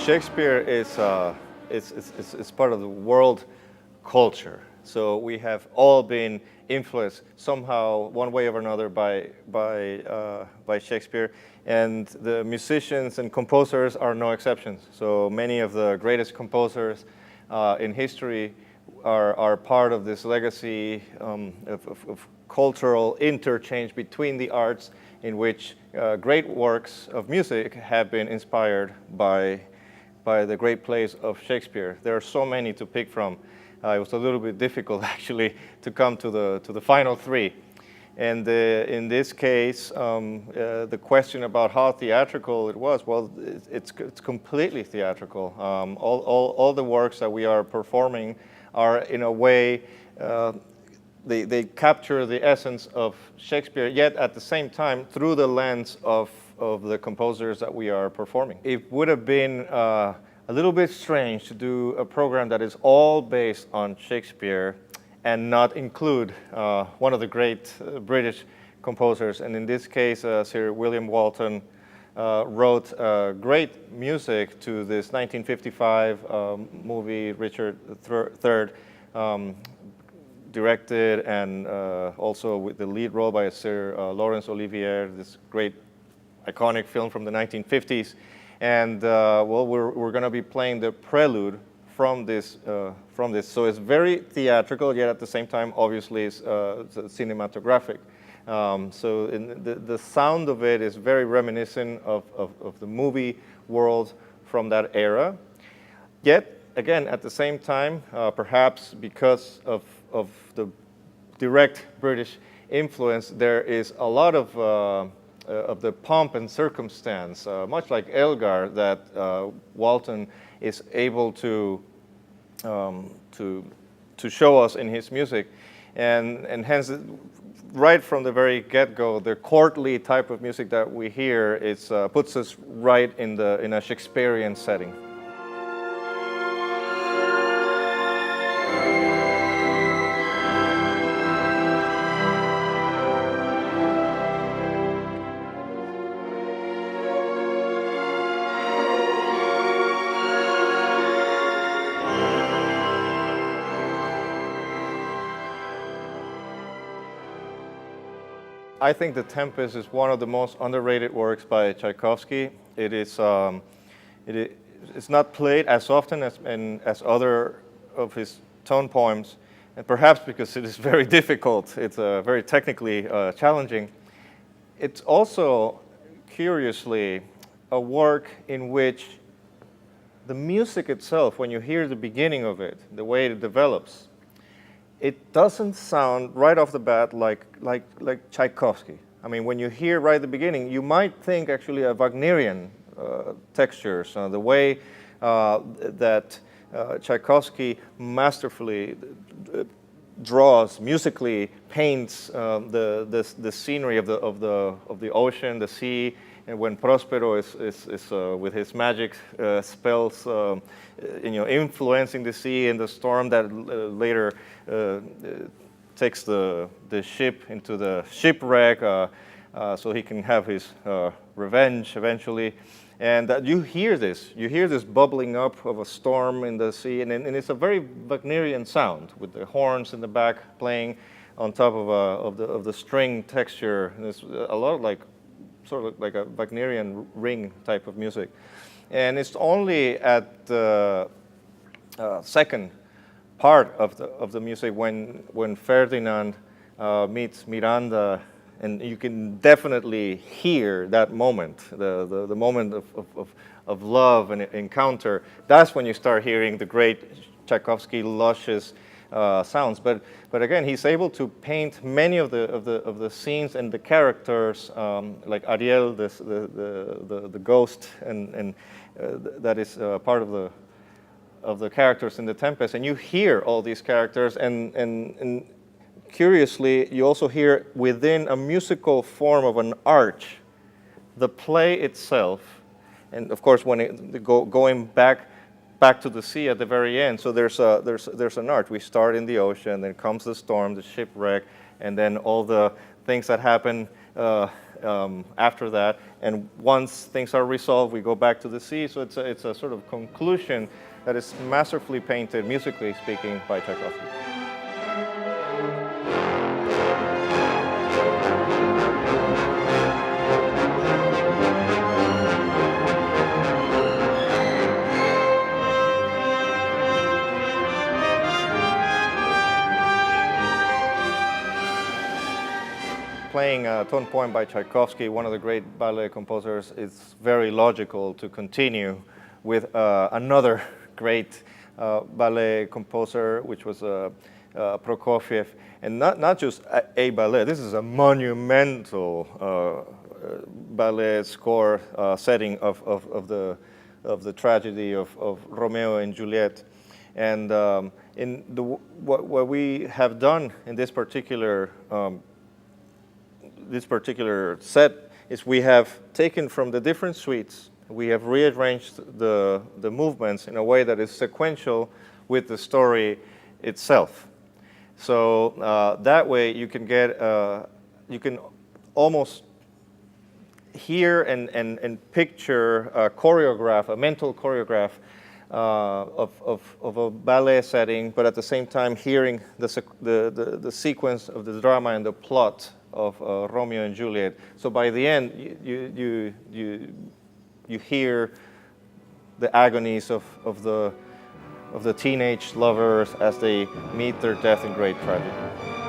Shakespeare is part of the world culture. So we have all been influenced somehow, one way or another, by Shakespeare, and the musicians and composers are no exceptions. So many of the greatest composers in history are part of this legacy of cultural interchange between the arts, in which great works of music have been inspired by the great plays of Shakespeare. There are so many to pick from. It was a little bit difficult actually to come to the final three. And in this case, the question about how theatrical it was, well, it's completely theatrical. All the works that we are performing are in a way, they capture the essence of Shakespeare, yet at the same time through the lens of the composers that we are performing. It would have been a little bit strange to do a program that is all based on Shakespeare and not include one of the great British composers. And in this case, Sir William Walton wrote great music to this 1955 movie, Richard III, directed and also with the lead role by Sir Laurence Olivier, this great iconic film from the 1950s. And well, we're going to be playing the prelude from this. So it's very theatrical, yet at the same time, obviously, it's cinematographic. So the sound of it is very reminiscent of the movie world from that era. Yet, again, at the same time, perhaps because of the direct British influence, there is a lot of the pomp and circumstance, much like Elgar, that Walton is able to show us in his music, and hence, right from the very get-go, the courtly type of music that we hear puts us right in a Shakespearean setting. I think The Tempest is one of the most underrated works by Tchaikovsky. It's not played as often as other of his tone poems, and perhaps because it is very difficult. It's very technically challenging. It's also, curiously, a work in which the music itself, when you hear the beginning of it, the way it develops, it doesn't sound right off the bat like Tchaikovsky. I mean, when you hear right at the beginning, you might think actually of Wagnerian textures, the way that Tchaikovsky masterfully draws, musically paints the scenery of the ocean, the sea, and when Prospero is with his magic spells, influencing the sea and the storm that later takes the ship into the shipwreck, so he can have his revenge eventually. And you hear this bubbling up of a storm in the sea, and it's a very Wagnerian sound with the horns in the back playing on top of the string texture. And it's a lot sort of like a Wagnerian ring type of music. And it's only at the second part of the music when Ferdinand meets Miranda, and you can definitely hear that moment, the moment of love and encounter. That's when you start hearing the great Tchaikovsky luscious sounds. But again, he's able to paint many of the scenes and the characters, like Ariel, the ghost, and that is part of the characters in The Tempest. And you hear all these characters, and curiously, you also hear within a musical form of an arch, the play itself, and of course, when going back to the sea at the very end. So there's an arch. We start in the ocean, then comes the storm, the shipwreck, and then all the things that happen after that. And once things are resolved, we go back to the C. So it's a sort of conclusion that is masterfully painted, musically speaking, by Tchaikovsky. Playing a tone poem by Tchaikovsky, one of the great ballet composers, it's very logical to continue with another great ballet composer, which was Prokofiev, and not just a ballet. This is a monumental ballet score setting of the tragedy of Romeo and Juliet. And what we have done in this particular set is we have taken from the different suites, we have rearranged the movements in a way that is sequential with the story itself. So that way you can get, you can almost hear and picture a choreograph, a mental choreograph of a ballet setting, but at the same time hearing the sequence of the drama and the plot of Romeo and Juliet. So by the end, you hear the agonies of the teenage lovers as they meet their death in great tragedy.